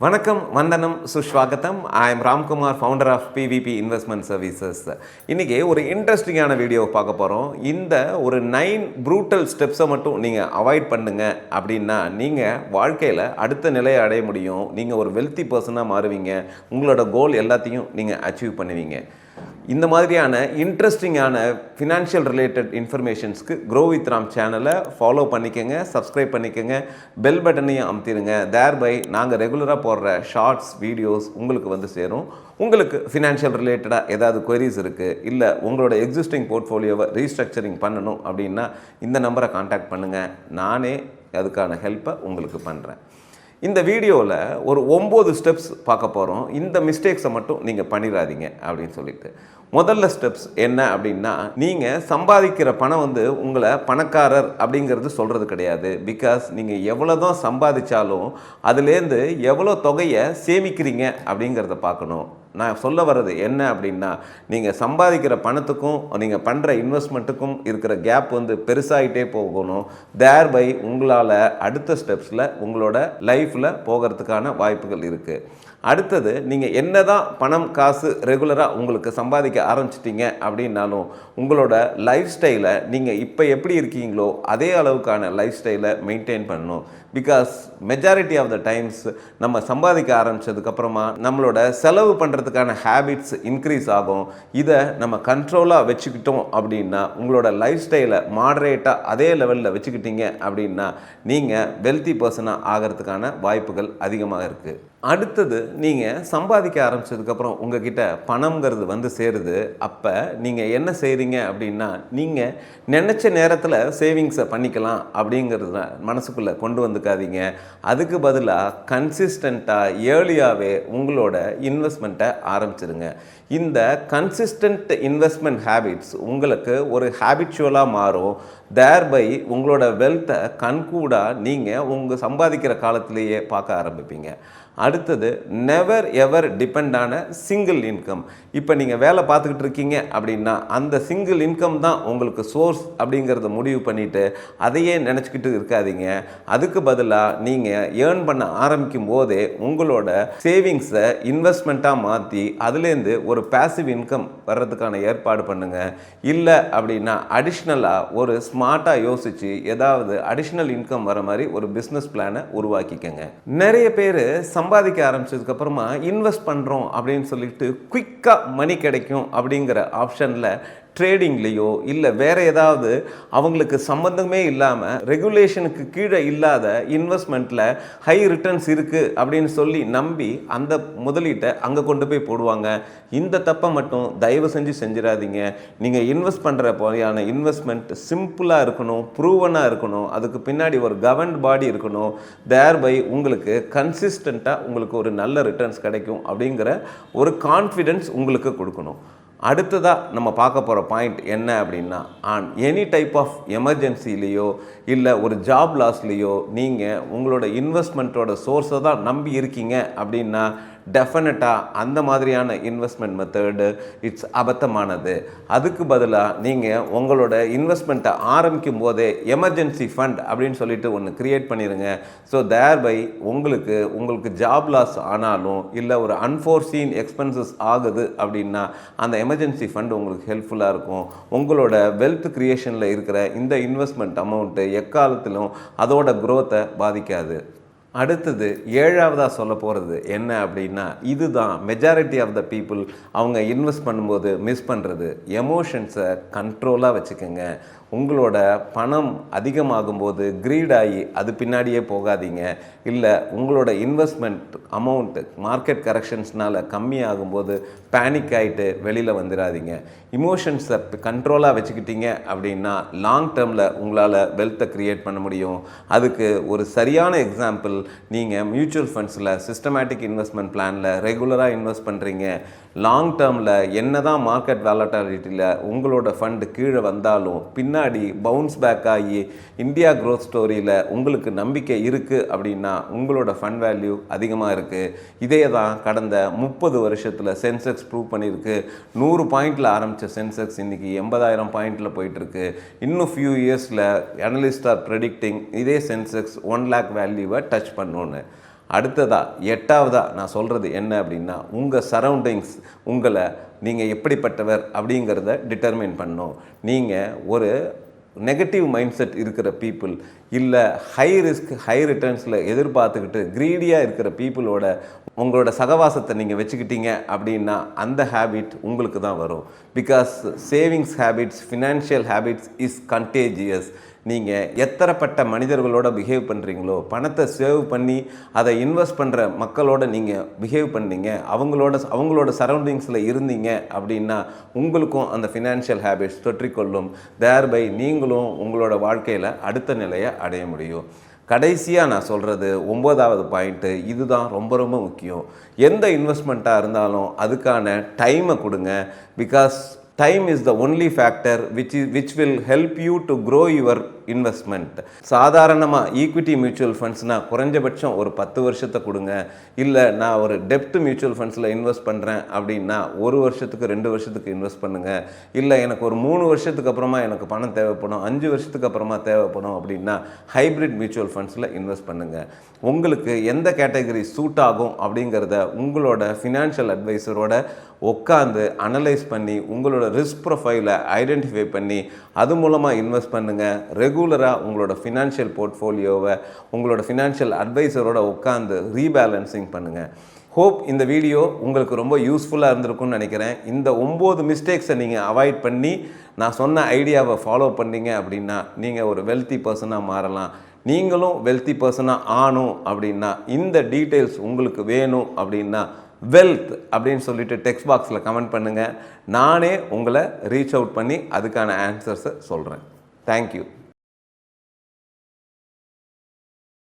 வணக்கம், வந்தனம், சுஷ்வாகத்தம். I am Ramkumar, founder of PVP investment services. இன்றைக்கி ஒரு இன்ட்ரெஸ்டிங்கான வீடியோ பார்க்க போகிறோம். இந்த ஒரு 9 ப்ரூட்டல் ஸ்டெப்ஸை மட்டும் நீங்கள் அவாய்ட் பண்ணுங்க அப்படின்னா நீங்கள் வாழ்க்கையில் அடுத்த நிலையை அடைய முடியும். நீங்கள் ஒரு வெல்த்தி பர்சனாக மாறுவீங்க. உங்களோட கோல் எல்லாத்தையும் நீங்கள் அச்சீவ் பண்ணுவீங்க. இந்த மாதிரியான இன்ட்ரெஸ்டிங்கான ஃபினான்ஷியல் ரிலேட்டட் இன்ஃபர்மேஷன்ஸ்க்கு க்ரோ வித் ராம் சேனலை ஃபாலோ பண்ணிக்கோங்க, சப்ஸ்கிரைப் பண்ணிக்கோங்க, பெல் பட்டனையும் அமுத்திடுங்க. தேர்பை நாங்கள் ரெகுலராக போடுற ஷார்ட்ஸ் வீடியோஸ் உங்களுக்கு வந்து சேரும். உங்களுக்கு ஃபினான்ஷியல் ரிலேட்டடாக ஏதாவது கொயரிஸ் இருக்குது, இல்லை உங்களோட எக்ஸிஸ்டிங் போர்ட்ஃபோலியோவை ரீஸ்ட்ரக்சரிங் பண்ணணும் அப்படின்னா இந்த நம்பரை கான்டாக்ட் பண்ணுங்கள். நானே அதுக்கான ஹெல்ப்பை உங்களுக்கு பண்ணுறேன். இந்த வீடியோவில் ஒரு 9 ஸ்டெப்ஸ் பார்க்க போகிறோம். இந்த மிஸ்டேக்ஸை மட்டும் நீங்கள் பண்ணிடாதீங்க அப்படின்னு சொல்லிட்டு. முதல்ல ஸ்டெப்ஸ் என்ன அப்படின்னா, நீங்கள் சம்பாதிக்கிற பணம் வந்து உங்களை பணக்காரர் அப்படிங்கிறது சொல்கிறது கிடையாது. பிகாஸ் நீங்கள் எவ்வளோ தான் சம்பாதிச்சாலும் அதுலேருந்து எவ்வளோ தொகையை சேமிக்கிறீங்க அப்படிங்கிறத பார்க்கணும். நான் சொல்ல வர்றது என்ன அப்படின்னா, நீங்கள் சம்பாதிக்கிற பணத்துக்கும் நீங்கள் பண்ணுற இன்வெஸ்ட்மெண்ட்டுக்கும் இருக்கிற கேப் வந்து பெருசாகிட்டே போகணும். தேர்பை உங்களால் அடுத்த ஸ்டெப்ஸில் உங்களோட லைஃப்பில் போகிறதுக்கான வாய்ப்புகள் இருக்குது. அடுத்தது, நீங்கள் என்ன தான் பணம் காசு ரெகுலராக உங்களுக்கு சம்பாதிக்க ஆரம்பிச்சிட்டிங்க அப்படின்னாலும் உங்களோட லைஃப் ஸ்டைலை நீங்கள் இப்போ எப்படி இருக்கீங்களோ அதே அளவுக்கான லைஃப் ஸ்டைலை மெயின்டைன் பண்ணணும். Because majority of the times நம்ம சம்பாதிக்க ஆரம்பித்ததுக்கப்புறமா நம்மளோட செலவு பண்ணுறதுக்கான ஹேபிட்ஸ் இன்க்ரீஸ் ஆகும். இதை நம்ம கண்ட்ரோலாக வச்சுக்கிட்டோம் அப்படின்னா, உங்களோட லைஃப் ஸ்டைலை மாடரேட்டாக அதே லெவலில் வச்சுக்கிட்டீங்க அப்படின்னா நீங்கள் வெல்த்தி பர்சனாக ஆகிறதுக்கான வாய்ப்புகள் அதிகமாக இருக்குது. அடுத்தது, நீங்கள் சம்பாதிக்க ஆரம்பித்ததுக்கப்புறம் உங்ககிட்ட பணம்ங்கிறது வந்து சேருது. அப்போ நீங்கள் என்ன செய்கிறீங்க அப்படின்னா, நீங்கள் நினச்ச நேரத்தில் சேவிங்ஸை பண்ணிக்கலாம் அப்படிங்கிறத மனசுக்குள்ளே கொண்டு வந்துக்காதீங்க. அதுக்கு பதிலாக கன்சிஸ்டண்ட்டாக ஏர்லியாகவே உங்களோட இன்வெஸ்ட்மெண்ட்டை ஆரம்பிச்சிருங்க. இந்த கன்சிஸ்டன்ட் இன்வெஸ்ட்மெண்ட் ஹேபிட்ஸ் உங்களுக்கு ஒரு ஹேபிச்சுவலாக மாறும். தேர்பை உங்களோட வெல்த்தை கண்கூடாக நீங்கள் உங்கள் சம்பாதிக்கிற காலத்திலேயே பார்க்க ஆரம்பிப்பீங்க. அடுத்தது, நெவர் எவர் டிபெண்ட் ஆன சிங்கிள் இன்கம். இப்போ நீங்கள் வேலை பார்த்துக்கிட்டு இருக்கீங்க அப்படின்னா அந்த சிங்கிள் இன்கம் தான் உங்களுக்கு சோர்ஸ் அப்படிங்கிறத முடிவு பண்ணிவிட்டு அதையே நினச்சிக்கிட்டு இருக்காதீங்க. அதுக்கு பதிலாக நீங்கள் ஏர்ன் பண்ண ஆரம்பிக்கும் போதே உங்களோட சேவிங்ஸை இன்வெஸ்ட்மெண்ட்டாக மாற்றி அதுலேருந்து ஒரு பேசிவ் இன்கம் வர்றதுக்கான ஏற்பாடு பண்ணுங்கள். இல்லை அப்படின்னா அடிஷ்னலாக ஒரு ஸ்மார்ட்டாக யோசித்து ஏதாவது அடிஷ்னல் இன்கம் வர மாதிரி ஒரு பிஸ்னஸ் பிளானை உருவாக்கிக்கங்க. நிறைய பேர் சம்பாதிக்க ஆரம்பிச்சதுக்கப்புறமா இன்வெஸ்ட் பண்ணுறோம் அப்படின்னு சொல்லிட்டு குயிக்காக மணி கிடைக்கும் அப்படிங்கிற ஆப்ஷனில் ட்ரேடிங்லேயோ இல்லை வேறு ஏதாவது அவங்களுக்கு சம்மந்தமே இல்லாமல் ரெகுலேஷனுக்கு கீழே இல்லாத இன்வெஸ்ட்மெண்ட்டில் ஹை ரிட்டர்ன்ஸ் இருக்குது அப்படின்னு சொல்லி நம்பி அந்த முதலீட்டை அங்கே கொண்டு போய் போடுவாங்க. இந்த தப்பை மட்டும் தயவு செஞ்சு செஞ்சிடாதீங்க. நீங்கள் இன்வெஸ்ட் பண்ணுற போலையான இன்வெஸ்ட்மெண்ட் சிம்பிளாக இருக்கணும், ப்ரூவனாக இருக்கணும், அதுக்கு பின்னாடி ஒரு கவர்ன்ட் பாடி இருக்கணும். தேர்பை உங்களுக்கு கன்சிஸ்டண்ட்டாக உங்களுக்கு ஒரு நல்ல ரிட்டர்ன்ஸ் கிடைக்கும் அப்படிங்கிற ஒரு கான்ஃபிடென்ஸ் உங்களுக்கு கொடுக்கணும். அடுத்ததாக நம்ம பார்க்க போகிற பாயிண்ட் என்ன அப்படின்னா, எனி டைப் ஆஃப் எமர்ஜென்சிலேயோ இல்லை ஒரு ஜாப் லாஸ்லேயோ நீங்கள் உங்களோட இன்வெஸ்ட்மெண்ட்டோட சோர்ஸை தான் நம்பி இருக்கீங்க அப்படின்னா டெஃபினட்டாக அந்த மாதிரியான இன்வெஸ்ட்மெண்ட் மெத்தடு இட்ஸ் அபத்தமானது. அதுக்கு பதிலாக நீங்கள் உங்களோட இன்வெஸ்ட்மெண்ட்டை ஆரம்பிக்கும் போதே எமர்ஜென்சி ஃபண்ட் அப்படின்னு சொல்லிட்டு ஒன்று க்ரியேட் பண்ணிடுங்க. ஸோ தேர்பை உங்களுக்கு ஜாப் லாஸ் ஆனாலும் இல்லை ஒரு அன்ஃபோர்சீன் எக்ஸ்பென்சஸ் ஆகுது அப்படின்னா அந்த எமர்ஜென்சி ஃபண்ட் உங்களுக்கு ஹெல்ப்ஃபுல்லாக இருக்கும். உங்களோட வெல்த் க்ரியேஷனில் இருக்கிற இந்த இன்வெஸ்ட்மெண்ட் அமௌண்ட்டு எக்காலத்திலும் அதோட க்ரோத்தை பாதிக்காது. அடுத்தது, 7ஆவதாக சொல்ல போகிறது என்ன அப்படின்னா, இதுதான் மெஜாரிட்டி ஆஃப் த பீப்புள் அவங்க இன்வெஸ்ட் பண்ணும்போது மிஸ் பண்ணுறது. எமோஷன்ஸை கண்ட்ரோலாக வச்சுக்கோங்க. உங்களோட பணம் அதிகமாகும்போது க்ரீட் ஆகி அது பின்னாடியே போகாதீங்க. இல்லை உங்களோட இன்வெஸ்ட்மெண்ட் அமௌண்ட்டு மார்க்கெட் கரெக்ஷன்ஸ்னால் கம்மியாகும்போது பேனிக் ஆகிட்டு வெளியில் வந்துடாதீங்க. இமோஷன்ஸை கண்ட்ரோலாக வச்சுக்கிட்டீங்க அப்படின்னா லாங் டேர்மில் உங்களால் வெல்த்தை க்ரியேட் பண்ண முடியும். அதுக்கு ஒரு சரியான எக்ஸாம்பிள், நீங்கள் மியூச்சுவல் ஃபண்ட்ஸில் சிஸ்டமேட்டிக் இன்வெஸ்ட்மெண்ட் பிளானில் ரெகுலராக இன்வெஸ்ட் பண்ணுறீங்க. லாங் டேர்மில் என்ன தான் மார்க்கெட் வாலட்டாலிட்டியில் உங்களோட ஃபண்டு கீழே வந்தாலும் பின்னாடி பவுன்ஸ் பேக் ஆகி இந்தியா க்ரோத் ஸ்டோரியில் உங்களுக்கு நம்பிக்கை இருக்குது அப்படின்னா உங்களோட ஃபண்ட் வேல்யூ அதிகமாக இருக்குது. இதே தான் கடந்த 30 வருஷத்தில் சென்செக்ஸ் ப்ரூவ் பண்ணியிருக்கு. 100 பாயிண்டில் ஆரம்பித்த சென்செக்ஸ் இன்றைக்கி 80,000 பாயிண்டில் போயிட்டுருக்கு. இன்னும் ஃபியூ இயர்ஸில் அனலிஸ்ட் ஆர் ப்ரெடிக்டிங் இதே சென்செக்ஸ் 1 lakh வேல்யூவை டச் பண்ணணுன்னு. அடுத்ததாக 8ஆவதா நான் சொல்கிறது என்ன அப்படின்னா, உங்கள் சரௌண்டிங்ஸ் உங்களை நீங்கள் எப்படிப்பட்டவர் அப்படிங்கிறத டிட்டர்மைன் பண்ணணும். நீங்கள் ஒரு நெகட்டிவ் மைண்ட் செட் இருக்கிற பீப்புள், இல்லை ஹை ரிஸ்க் ஹை ரிட்டர்ன்ஸில் எதிர்பார்த்துக்கிட்டு க்ரீடியாக இருக்கிற பீப்புளோட உங்களோட சகவாசத்தை நீங்கள் வச்சுக்கிட்டீங்க அப்படின்னா அந்த ஹேபிட் உங்களுக்கு தான் வரும். Because savings habits, financial habits is contagious. நீங்கள் எத்தனைப்பட்ட மனிதர்களோட பிஹேவ் பண்ணுறீங்களோ, பணத்தை சேவ் பண்ணி அதை இன்வெஸ்ட் பண்ணுற மக்களோட நீங்கள் பிஹேவ் பண்ணீங்க, அவங்களோட சரௌண்டிங்ஸில் இருந்தீங்க அப்படின்னா உங்களுக்கும் அந்த ஃபினான்ஷியல் ஹேபிட்ஸ் தொற்றிக்கொள்ளும். தேர்பை நீங்களும் உங்களோட வாழ்க்கையில் அடுத்த நிலையை அடைய முடியும். கடைசியாக நான் சொல்கிறது 9ஆவது பாயிண்ட்டு, இதுதான் ரொம்ப ரொம்ப முக்கியம். எந்த இன்வெஸ்ட்மெண்ட்டாக இருந்தாலும் அதுக்கான டைமை கொடுங்க. Because time is the only factor which will help you to grow your investment. சாதாரணமாக ஈக்விட்டி மியூச்சுவல் ஃபண்ட்ஸ்னால் குறைஞ்சபட்சம் ஒரு 10 வருஷத்தை கொடுங்க. இல்லை நான் ஒரு டெப்ட் மியூச்சுவல் ஃபண்ட்ஸில் இன்வெஸ்ட் பண்ணுறேன் அப்படின்னா 1 வருஷத்துக்கு 2 வருஷத்துக்கு இன்வெஸ்ட் பண்ணுங்கள். இல்லை எனக்கு ஒரு 3 வருஷத்துக்கு அப்புறமா எனக்கு பணம் தேவைப்படும், 5 வருஷத்துக்கு அப்புறமா தேவைப்படும் அப்படின்னா ஹைப்ரிட் மியூச்சுவல் ஃபண்ட்ஸில் இன்வெஸ்ட் பண்ணுங்கள். உங்களுக்கு எந்த கேட்டகரி சூட் ஆகும் அப்படிங்கிறத உங்களோட ஃபினான்ஷியல் அட்வைசரோட உட்காந்து அனலைஸ் பண்ணி உங்களோட ரிஸ்க் ப்ரொஃபைலை ஐடென்டிஃபை பண்ணி அது மூலமாக இன்வெஸ்ட் பண்ணுங்கள். ரெகுலராக உங்களோட ஃபினான்ஷியல் போர்ட்ஃபோலியோவை உங்களோட ஃபினான்ஷியல் அட்வைசரோட உட்காந்து ரீபேலன்சிங் பண்ணுங்கள். ஹோப் இந்த வீடியோ உங்களுக்கு ரொம்ப யூஸ்ஃபுல்லாக இருந்திருக்கும்னு நினைக்கிறேன். இந்த 9 மிஸ்டேக்ஸை நீங்கள் அவாய்ட் பண்ணி நான் சொன்ன ஐடியாவை ஃபாலோ பண்ணீங்க அப்படின்னா நீங்கள் ஒரு வெல்த்தி பர்சனாக மாறலாம். நீங்களும் வெல்த்தி பர்சனாக ஆகணும் அப்படின்னா, இந்த டீட்டெயில்ஸ் உங்களுக்கு வேணும் அப்படின்னா வெல்த் அப்படின்னு சொல்லிட்டு டெக்ஸ்ட் பாக்ஸில் கமெண்ட் பண்ணுங்கள். நானே உங்களை ரீச் அவுட் பண்ணி அதுக்கான ஆன்சர்ஸை சொல்கிறேன். தேங்க்யூ.